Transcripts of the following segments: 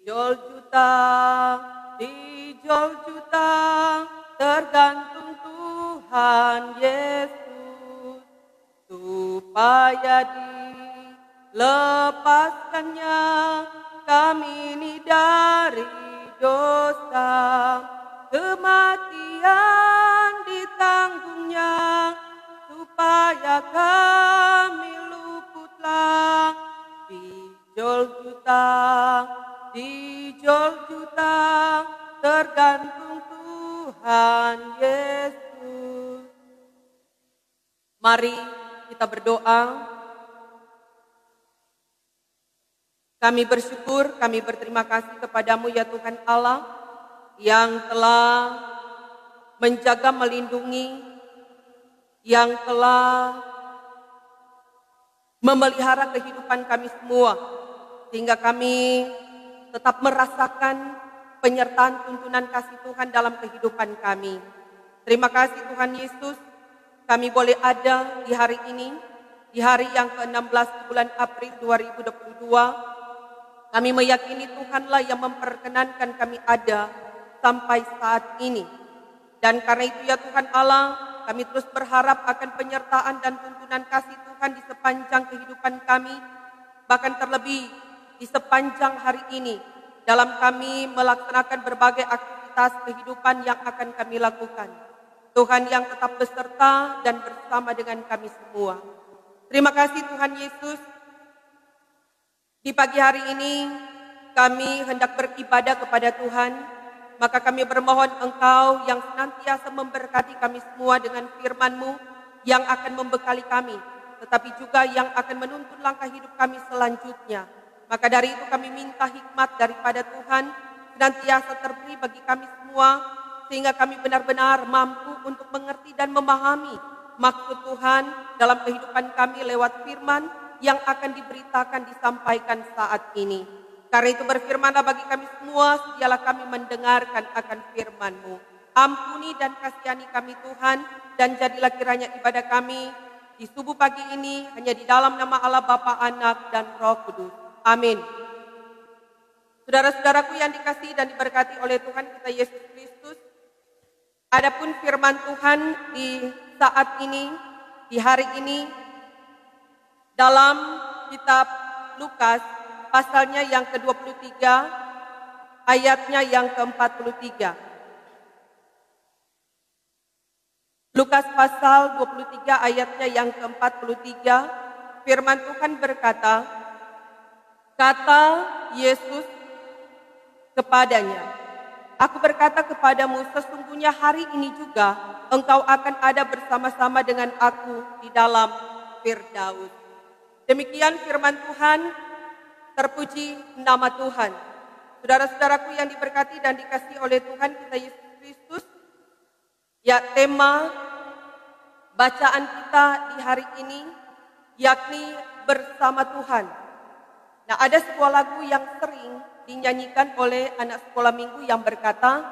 juta, juta, tergantung Tuhan Yesus, supaya dilepaskannya kami ini dari dosa, kematian ditanggungnya, supaya kami luputlah di Golgota, tergantung Tuhan Yesus. Mari kita berdoa. Kami bersyukur, kami berterima kasih kepadamu ya Tuhan Allah, yang telah menjaga, melindungi, yang telah memelihara kehidupan kami semua, sehingga kami tetap merasakan penyertaan tuntunan kasih Tuhan dalam kehidupan kami. Terima kasih Tuhan Yesus, kami boleh ada di hari ini, di hari yang ke-16 bulan April 2022. Kami meyakini Tuhanlah yang memperkenankan kami ada sampai saat ini. Dan karena itu ya Tuhan Allah, kami terus berharap akan penyertaan dan tuntunan kasih Tuhan di sepanjang kehidupan kami, bahkan terlebih di sepanjang hari ini, dalam kami melaksanakan berbagai aktivitas kehidupan yang akan kami lakukan. Tuhan yang tetap beserta dan bersama dengan kami semua. Terima kasih Tuhan Yesus. Di pagi hari ini kami hendak beribadah kepada Tuhan, maka kami bermohon Engkau yang senantiasa memberkati kami semua dengan firman-Mu yang akan membekali kami, tetapi juga yang akan menuntun langkah hidup kami selanjutnya. Maka dari itu kami minta hikmat daripada Tuhan senantiasa terberi bagi kami semua, sehingga kami benar-benar mampu untuk mengerti dan memahami maksud Tuhan dalam kehidupan kami lewat firman yang akan diberitakan, disampaikan saat ini. Karena itu berfirmanlah bagi kami semua, sedialah kami mendengarkan akan firman-Mu. Ampuni dan kasihani kami Tuhan, dan jadilah kiranya ibadah kami di subuh pagi ini hanya di dalam nama Allah Bapa, Anak, dan Roh Kudus. Amin. Saudara-saudaraku yang dikasihi dan diberkati oleh Tuhan kita Yesus Kristus, adapun firman Tuhan di saat ini, di hari ini, dalam kitab Lukas, pasalnya yang ke-23, ayatnya yang ke-43. Lukas pasal 23 ayatnya yang ke-43, firman Tuhan berkata, kata Yesus kepadanya, aku berkata kepadamu, sesungguhnya hari ini juga engkau akan ada bersama-sama dengan aku di dalam Firdaus. Demikian firman Tuhan, terpuji nama Tuhan. Saudara-saudaraku yang diberkati dan dikasihi oleh Tuhan kita Yesus Kristus, ya tema bacaan kita di hari ini yakni bersama Tuhan. Nah, ada sebuah lagu yang sering dinyanyikan oleh anak sekolah minggu yang berkata,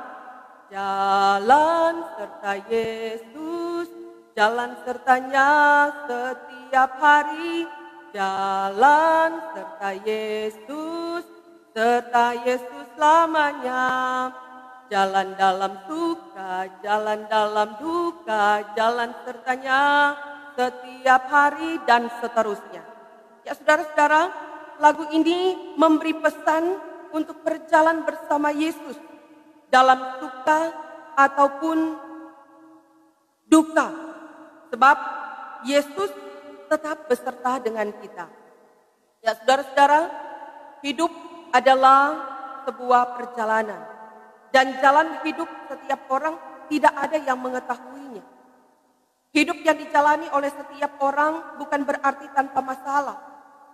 jalan serta Yesus, jalan sertanya setiap hari, jalan serta Yesus lamanya. Jalan dalam suka, jalan dalam duka, jalan sertanya setiap hari, dan seterusnya. Ya saudara-saudara, lagu ini memberi pesan untuk berjalan bersama Yesus dalam suka ataupun duka. Sebab Yesus tetap beserta dengan kita. Ya saudara-saudara, hidup adalah sebuah perjalanan. Dan jalan hidup setiap orang tidak ada yang mengetahuinya. Hidup yang dijalani oleh setiap orang bukan berarti tanpa masalah.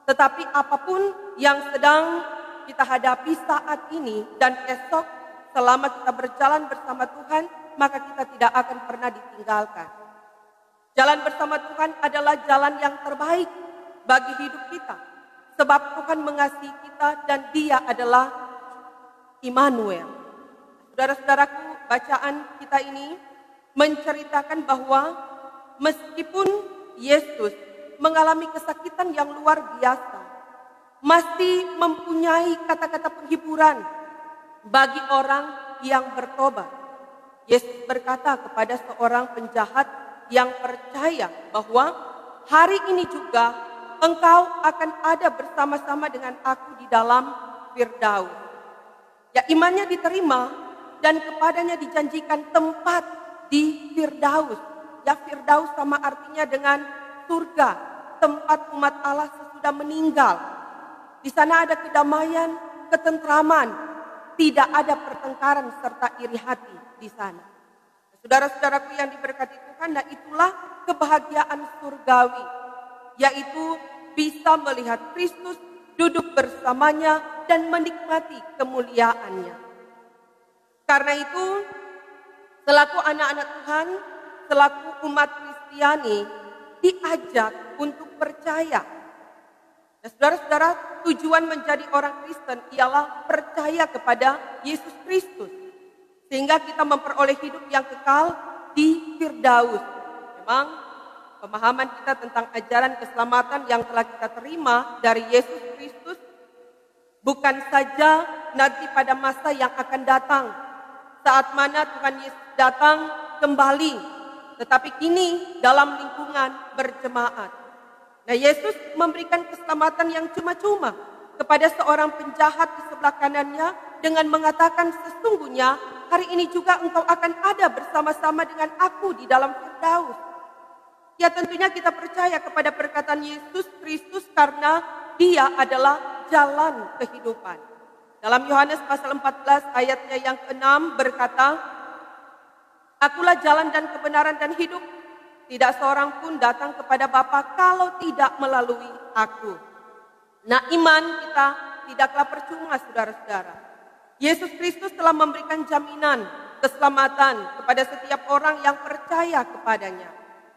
Tetapi apapun yang sedang kita hadapi saat ini dan esok, selama kita berjalan bersama Tuhan, maka kita tidak akan pernah ditinggalkan. Jalan bersama Tuhan adalah jalan yang terbaik bagi hidup kita. Sebab Tuhan mengasihi kita dan Dia adalah Immanuel. Saudara-saudaraku, bacaan kita ini menceritakan bahwa meskipun Yesus mengalami kesakitan yang luar biasa, masih mempunyai kata-kata penghiburan bagi orang yang bertobat. Yesus berkata kepada seorang penjahat yang percaya bahwa hari ini juga engkau akan ada bersama-sama dengan aku di dalam Firdaus. Ya, imannya diterima dan kepadanya dijanjikan tempat di Firdaus. Ya, Firdaus sama artinya dengan surga, tempat umat Allah sesudah meninggal. Di sana ada kedamaian, ketentraman, tidak ada pertengkaran serta iri hati di sana. Saudara-saudaraku yang diberkati Tuhan, nah itulah kebahagiaan surgawi, yaitu bisa melihat Kristus duduk bersamanya dan menikmati kemuliaannya. Karena itu, selaku anak-anak Tuhan, selaku umat Kristiani, diajak untuk percaya. Nah, saudara-saudara, tujuan menjadi orang Kristen ialah percaya kepada Yesus Kristus, sehingga kita memperoleh hidup yang kekal di Firdaus. Memang pemahaman kita tentang ajaran keselamatan yang telah kita terima dari Yesus Kristus bukan saja nanti pada masa yang akan datang, saat mana Tuhan Yesus datang kembali, tetapi kini dalam lingkungan berjemaat. Nah, Yesus memberikan keselamatan yang cuma-cuma kepada seorang penjahat di sebelah kanannya dengan mengatakan, sesungguhnya hari ini juga engkau akan ada bersama-sama dengan aku di dalam Firdaus. Ya, tentunya kita percaya kepada perkataan Yesus Kristus karena Dia adalah jalan kehidupan. Dalam Yohanes pasal 14 ayatnya yang ke-6 berkata, Akulah jalan dan kebenaran dan hidup. Tidak seorang pun datang kepada Bapa kalau tidak melalui aku. Nah, iman kita tidaklah percuma, saudara-saudara. Yesus Kristus telah memberikan jaminan keselamatan kepada setiap orang yang percaya kepadanya.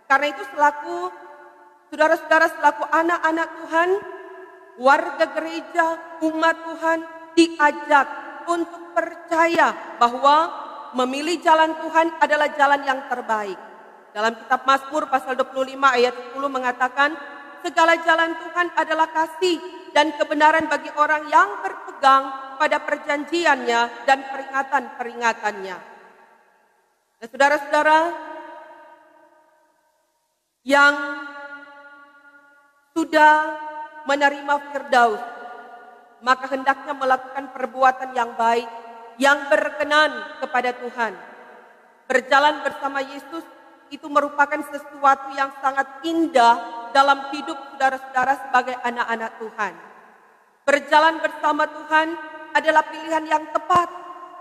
Karena itu selaku saudara-saudara, selaku anak-anak Tuhan, warga gereja, umat Tuhan diajak untuk percaya bahwa memilih jalan Tuhan adalah jalan yang terbaik. Dalam kitab Mazmur pasal 25 ayat 10 mengatakan, segala jalan Tuhan adalah kasih dan kebenaran bagi orang yang berpegang pada perjanjiannya dan peringatan-peringatannya. Nah, saudara-saudara yang sudah menerima Firdaus, maka hendaknya melakukan perbuatan yang baik, yang berkenan kepada Tuhan. Berjalan bersama Yesus itu merupakan sesuatu yang sangat indah dalam hidup saudara-saudara sebagai anak-anak Tuhan. Berjalan bersama Tuhan adalah pilihan yang tepat,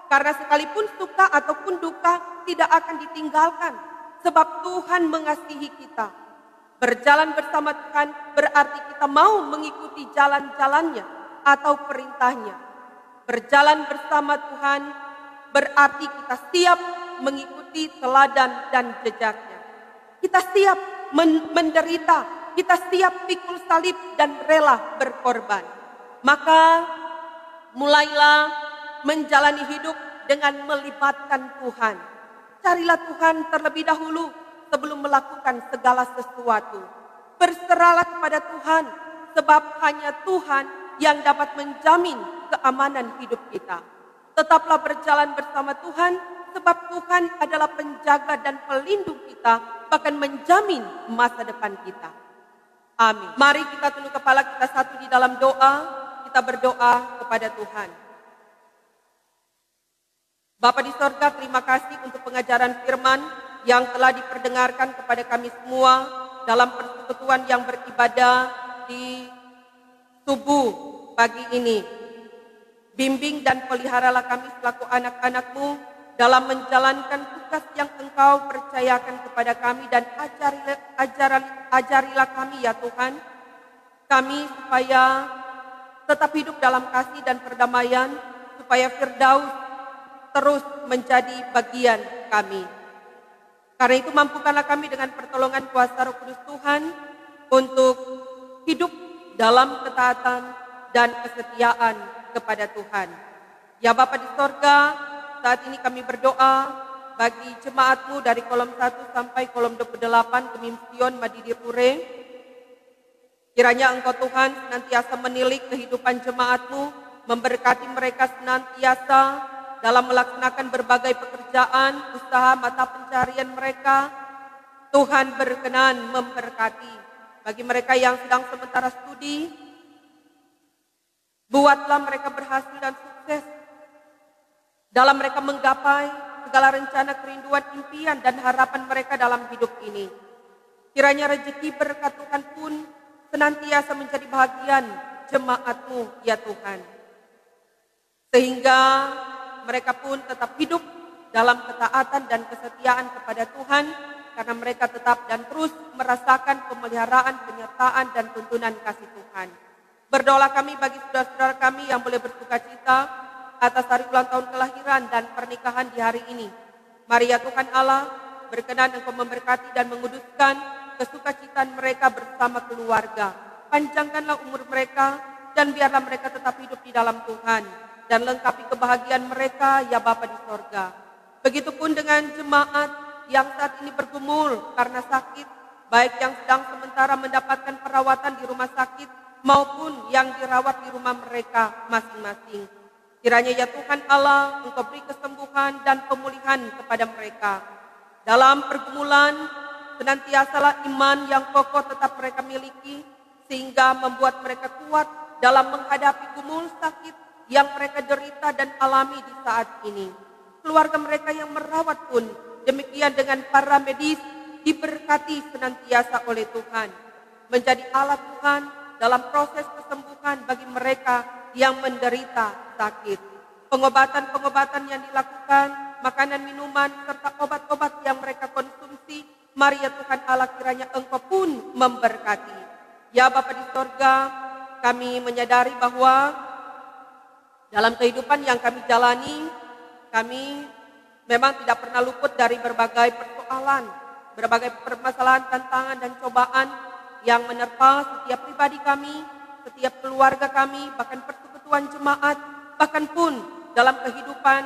karena sekalipun suka ataupun duka tidak akan ditinggalkan, sebab Tuhan mengasihi kita. Berjalan bersama Tuhan berarti kita mau mengikuti jalan-jalannya atau perintahnya. Berjalan bersama Tuhan berarti kita siap mengikuti teladan dan jejaknya. Kita siap menderita, kita siap pikul salib dan rela berkorban. Maka mulailah menjalani hidup dengan melibatkan Tuhan. Carilah Tuhan terlebih dahulu sebelum melakukan segala sesuatu. Berserahlah kepada Tuhan, sebab hanya Tuhan yang dapat menjamin keamanan hidup kita. Tetaplah berjalan bersama Tuhan, sebab Tuhan adalah penjaga dan pelindung kita, bahkan menjamin masa depan kita. Amin. Mari kita tunduk kepala kita satu di dalam doa, kita berdoa kepada Tuhan. Bapa di sorga, terima kasih untuk pengajaran firman yang telah diperdengarkan kepada kami semua dalam persekutuan yang beribadah di subuh pagi ini. Bimbing dan peliharalah kami selaku anak-anak-Mu dalam menjalankan tugas yang Engkau percayakan kepada kami, dan ajarilah kami ya Tuhan, kami supaya tetap hidup dalam kasih dan perdamaian, supaya Firdaus terus menjadi bagian kami. Karena itu mampukanlah kami dengan pertolongan kuasa Roh Kudus Tuhan untuk hidup dalam ketaatan dan kesetiaan kepada Tuhan. Ya Bapa di sorga, saat ini kami berdoa bagi jemaat-Mu dari kolom 1 sampai kolom 28 Kemimsion Madidi Pure. Kiranya Engkau Tuhan senantiasa menilik kehidupan jemaat-Mu, memberkati mereka senantiasa dalam melaksanakan berbagai pekerjaan, usaha mata pencarian mereka. Tuhan berkenan memberkati. Bagi mereka yang sedang sementara studi, buatlah mereka berhasil dan sukses dalam mereka menggapai segala rencana, kerinduan, impian, dan harapan mereka dalam hidup ini. Kiranya rezeki berkat Tuhan pun senantiasa menjadi bahagian jemaat-Mu, ya Tuhan. Sehingga mereka pun tetap hidup dalam ketaatan dan kesetiaan kepada Tuhan, karena mereka tetap dan terus merasakan pemeliharaan, penyertaan, dan tuntunan kasih Tuhan. Berdoa kami bagi saudara-saudara kami yang boleh bersuka cita atas hari ulang tahun kelahiran dan pernikahan di hari ini. Mari ya Tuhan Allah, berkenan Engkau memberkati dan menguduskan kesukacitaan mereka bersama keluarga. Panjangkanlah umur mereka dan biarlah mereka tetap hidup di dalam Tuhan dan lengkapi kebahagiaan mereka ya Bapa di sorga. Begitupun dengan jemaat yang saat ini bergumul karena sakit, baik yang sedang sementara mendapatkan perawatan di rumah sakit maupun yang dirawat di rumah mereka masing-masing. Kiranya ya Tuhan Allah, Engkau beri kesembuhan dan pemulihan kepada mereka. Dalam pergumulan, senantiasalah iman yang kokoh tetap mereka miliki, sehingga membuat mereka kuat dalam menghadapi gumul sakit yang mereka derita dan alami di saat ini. Keluarga mereka yang merawat pun, demikian dengan para medis, diberkati senantiasa oleh Tuhan. Menjadi alat Tuhan dalam proses kesembuhan bagi mereka yang menderita sakit. Pengobatan-pengobatan yang dilakukan, makanan, minuman, serta obat-obat yang mereka konsumsi, mari ya Tuhan Allah kiranya Engkau pun memberkati. Ya Bapa di sorga, kami menyadari bahwa dalam kehidupan yang kami jalani, kami memang tidak pernah luput dari berbagai persoalan, berbagai permasalahan, tantangan, dan cobaan yang menerpa setiap pribadi kami, setiap keluarga kami, bahkan persekutuan jemaat, bahkan pun dalam kehidupan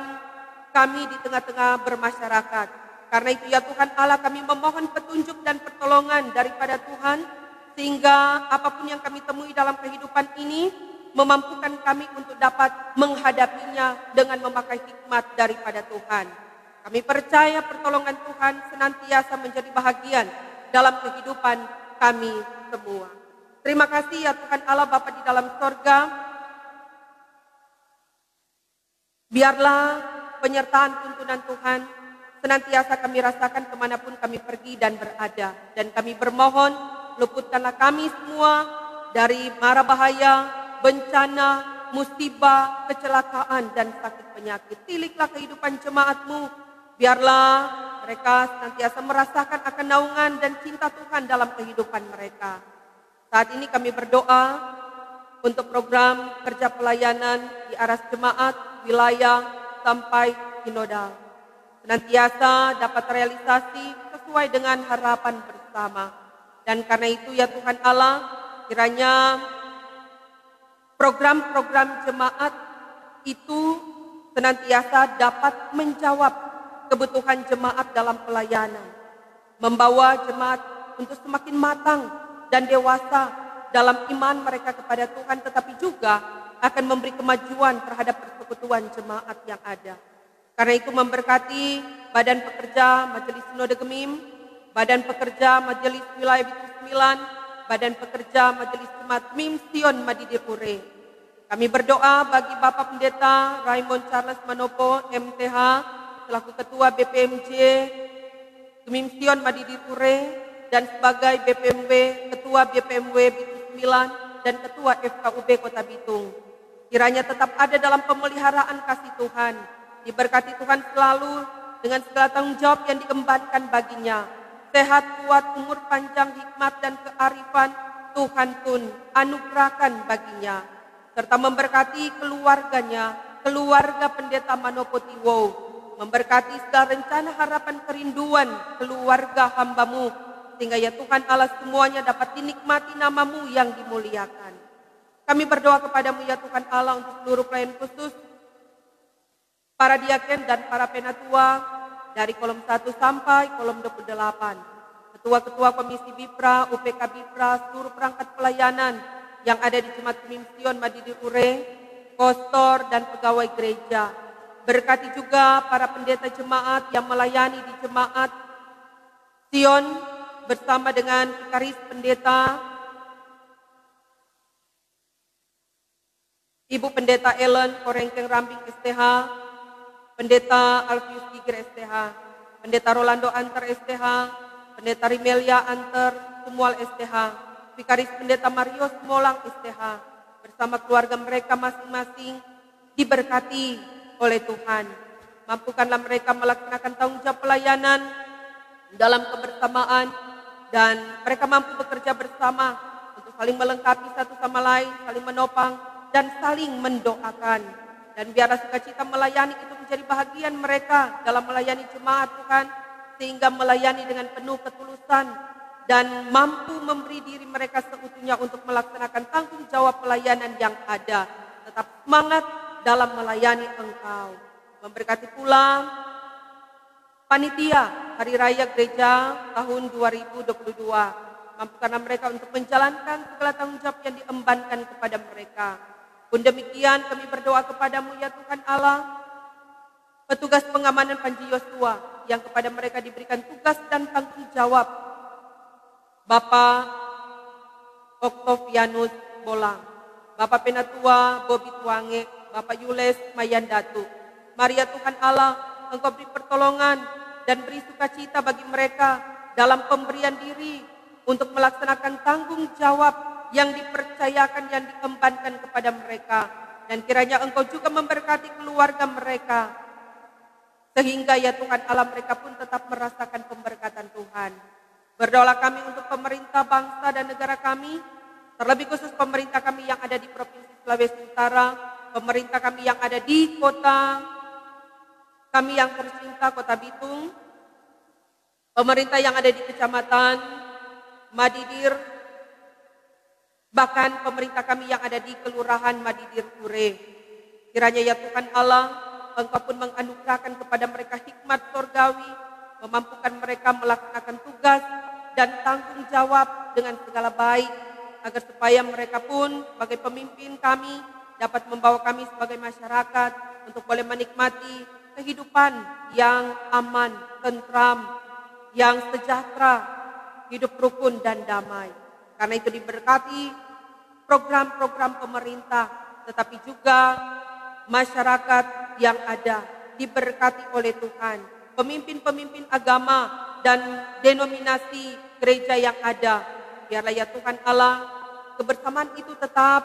kami di tengah-tengah bermasyarakat. Karena itu ya Tuhan Allah, kami memohon petunjuk dan pertolongan daripada Tuhan, sehingga apapun yang kami temui dalam kehidupan ini, memampukan kami untuk dapat menghadapinya dengan memakai hikmat daripada Tuhan. Kami percaya pertolongan Tuhan senantiasa menjadi bahagian dalam kehidupan kami semua. Terima kasih ya Tuhan Allah Bapa di dalam sorga. Biarlah penyertaan tuntunan Tuhan senantiasa kami rasakan kemanapun kami pergi dan berada. Dan kami bermohon, luputkanlah kami semua dari mara bahaya, bencana, musibah, kecelakaan, dan sakit penyakit. Tiliklah kehidupan jemaat-Mu. Biarlah mereka senantiasa merasakan akan naungan dan cinta Tuhan dalam kehidupan mereka. Saat ini kami berdoa untuk program kerja pelayanan di aras jemaat, wilayah, sampai sinodal. Senantiasa dapat realisasi sesuai dengan harapan bersama. Dan karena itu ya Tuhan Allah, kiranya program-program jemaat itu senantiasa dapat menjawab kebutuhan jemaat dalam pelayanan. Membawa jemaat untuk semakin matang dan dewasa dalam iman mereka kepada Tuhan, tetapi juga akan memberi kemajuan terhadap persekutuan jemaat yang ada. Karena itu memberkati Badan Pekerja Majelis Sinode Gemim, Badan Pekerja Majelis Wilayah Bitung 9, Badan Pekerja Majelis Jemaat Mim Sion Madidipure. Kami berdoa bagi Bapak Pendeta Raymond Charles Manopo, MTH, selaku Ketua BPMJ Gemim Sion Madidipure, dan sebagai BPMW, Ketua BPMW Bitung 9, dan Ketua FKUB Kota Bitung. Kiranya tetap ada dalam pemeliharaan kasih Tuhan, diberkati Tuhan selalu dengan segala tanggung jawab yang diembankan baginya. Sehat, kuat, umur panjang, hikmat, dan kearifan Tuhan pun anugerahkan baginya. Serta memberkati keluarganya, keluarga Pendeta Manopo Tiwo. Memberkati segala rencana, harapan, kerinduan keluarga hamba-Mu. Sehingga ya Tuhan Allah semuanya dapat dinikmati nama-Mu yang dimuliakan. Kami berdoa kepada-Mu ya Tuhan Allah untuk seluruh pelayan khusus, para diaken dan para penatua dari kolom 1 sampai kolom 28. ketua-ketua Komisi BIPRA, UPK BIPRA, seluruh perangkat pelayanan yang ada di Jemaat Kemimsion Madidir Ure, pastor dan pegawai gereja. Berkati juga para pendeta jemaat yang melayani di Jemaat Sion bersama dengan Vikaris Pendeta Ibu Pendeta Ellen Korengkeng Rambing STH, Pendeta Alfius Gigir STH, Pendeta Rolando Antar STH, Pendeta Rimelia Antar Sumual STH, Vikaris Pendeta Marius Molang STH, bersama keluarga mereka masing-masing diberkati oleh Tuhan. Mampukanlah mereka melaksanakan tanggung jawab pelayanan dalam kebersamaan dan mereka mampu bekerja bersama untuk saling melengkapi satu sama lain, saling menopang dan saling mendoakan. Dan biarlah sukacita melayani itu menjadi bahagian mereka dalam melayani jemaat Tuhan, sehingga melayani dengan penuh ketulusan dan mampu memberi diri mereka seutuhnya untuk melaksanakan tanggung jawab pelayanan yang ada. Tetap semangat dalam melayani Engkau. Memberkati pula panitia Hari Raya Gereja tahun 2022. Mampukanlah mereka untuk menjalankan segala tanggung jawab yang diembankan kepada mereka. Pun demikian kami berdoa kepadamu ya Tuhan Allah, petugas pengamanan Panji Yosua yang kepada mereka diberikan tugas dan tanggung jawab, Bapak Oktavianus Bolang, Bapak Penatua Bobi Tuange, Bapak Yules Mayandatu. Mari ya Tuhan Allah, Engkau beri pertolongan dan beri sukacita bagi mereka dalam pemberian diri untuk melaksanakan tanggung jawab yang dipercayakan, yang diembankan kepada mereka. Dan kiranya Engkau juga memberkati keluarga mereka, sehingga ya Tuhan Allah mereka pun tetap merasakan pemberkatan Tuhan. Berdoa kami untuk pemerintah bangsa dan negara kami, terlebih khusus pemerintah kami yang ada di Provinsi Sulawesi Utara, pemerintah kami yang ada di kota kami yang tercinta, Kota Bitung, pemerintah yang ada di Kecamatan Madidir, bahkan pemerintah kami yang ada di Kelurahan Madidir Ure. Kiranya ya Tuhan Allah, Engkau pun menganugerahkan kepada mereka hikmat surgawi, memampukan mereka melaksanakan tugas dan tanggung jawab dengan segala baik, agar supaya mereka pun sebagai pemimpin kami dapat membawa kami sebagai masyarakat untuk boleh menikmati kehidupan yang aman, tentram, yang sejahtera, hidup rukun dan damai. Karena itu diberkati program-program pemerintah, tetapi juga masyarakat yang ada diberkati oleh Tuhan. Pemimpin-pemimpin agama dan denominasi gereja yang ada. Biarlah ya Tuhan Allah, kebersamaan itu tetap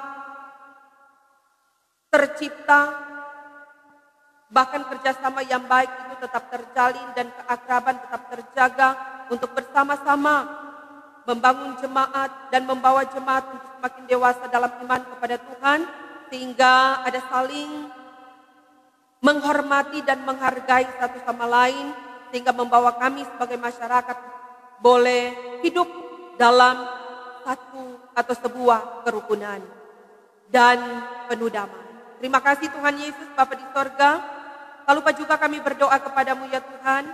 tercipta, bahkan kerjasama yang baik itu tetap terjalin dan keakraban tetap terjaga untuk bersama-sama membangun jemaat dan membawa jemaat untuk semakin dewasa dalam iman kepada Tuhan, sehingga ada saling menghormati dan menghargai satu sama lain, sehingga membawa kami sebagai masyarakat boleh hidup dalam satu atau sebuah kerukunan dan penuh damai. Terima kasih Tuhan Yesus Bapa di sorga. Tak lupa juga kami berdoa kepadamu ya Tuhan,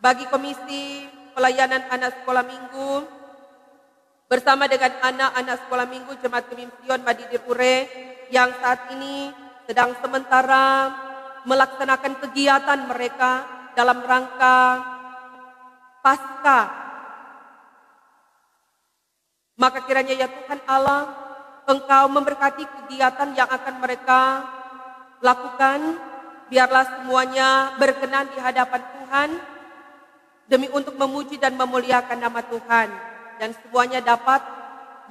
bagi Komisi Pelayanan Anak Sekolah Minggu, bersama dengan anak-anak sekolah minggu Jemaat Kemimsion Madidir Ure, yang saat ini sedang sementara melaksanakan kegiatan mereka dalam rangka Pasca. Maka kiranya ya Tuhan Allah, Engkau memberkati kegiatan yang akan mereka lakukan. Biarlah semuanya berkenan di hadapan Tuhan, demi untuk memuji dan memuliakan nama Tuhan. Dan semuanya dapat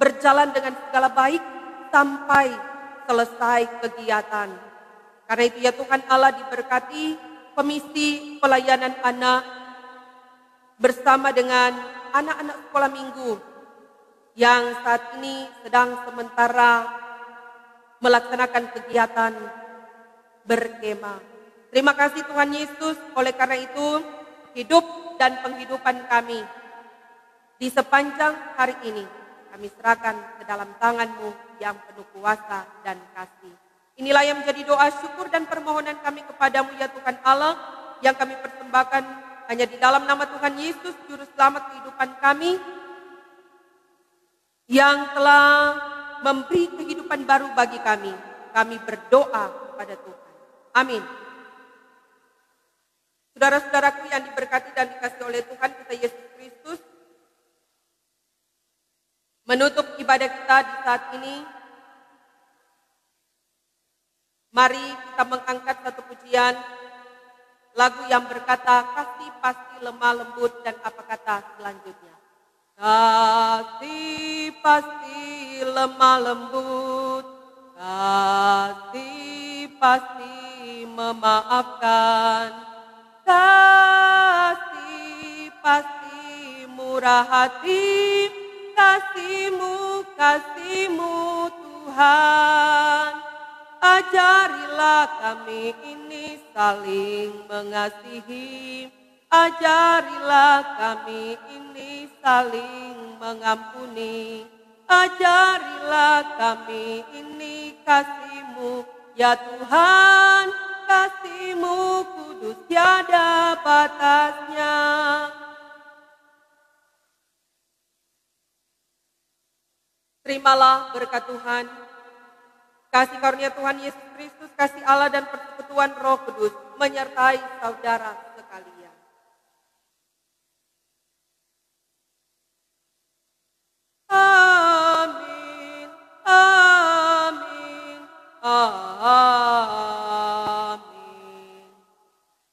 berjalan dengan segala baik sampai selesai kegiatan. Karena itu ya Tuhan Allah, diberkati Komisi Pelayanan Anak bersama dengan anak-anak sekolah minggu yang saat ini sedang sementara melaksanakan kegiatan berkemah. Terima kasih Tuhan Yesus. Oleh karena itu, hidup dan penghidupan kami di sepanjang hari ini kami serahkan ke dalam tangan-Mu yang penuh kuasa dan kasih. Inilah yang menjadi doa syukur dan permohonan kami kepadamu ya Tuhan Allah, yang kami persembahkan Hanya di dalam nama Tuhan Yesus, Juru Selamat kehidupan kami, yang telah memberi kehidupan baru bagi kami berdoa kepada Tuhan. Amin. Saudara-saudaraku yang diberkati dan dikasihi oleh Tuhan kita Yesus Kristus, menutup ibadah kita di saat ini, mari kita mengangkat satu pujian, lagu yang berkata, kasih pasti lemah lembut, dan apa kata selanjutnya? Kasih pasti lemah lembut, kasih pasti memaafkan, kasih pasti murah hati, kasih-Mu Tuhan. Ajarilah kami ini saling mengasihi, ajarilah kami ini saling mengampuni, ajarilah kami ini kasih-Mu, ya Tuhan, kasih-Mu kudus tiada batasnya. Terimalah berkat Tuhan, kasih karunia Tuhan Yesus Kristus, kasih Allah dan persekutuan Roh Kudus menyertai saudara sekalian. Amin, amin, amin.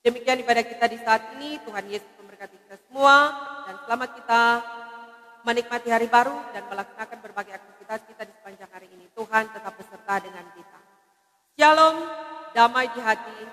Demikian ibadah kita di saat ini. Tuhan Yesus memberkati kita semua, dan selamat kita menikmati hari baru dan melaksanakan berbagai aktivitas kita di sepanjang hari ini. Tuhan tetap beserta dengan kita. Shalom, damai di hati,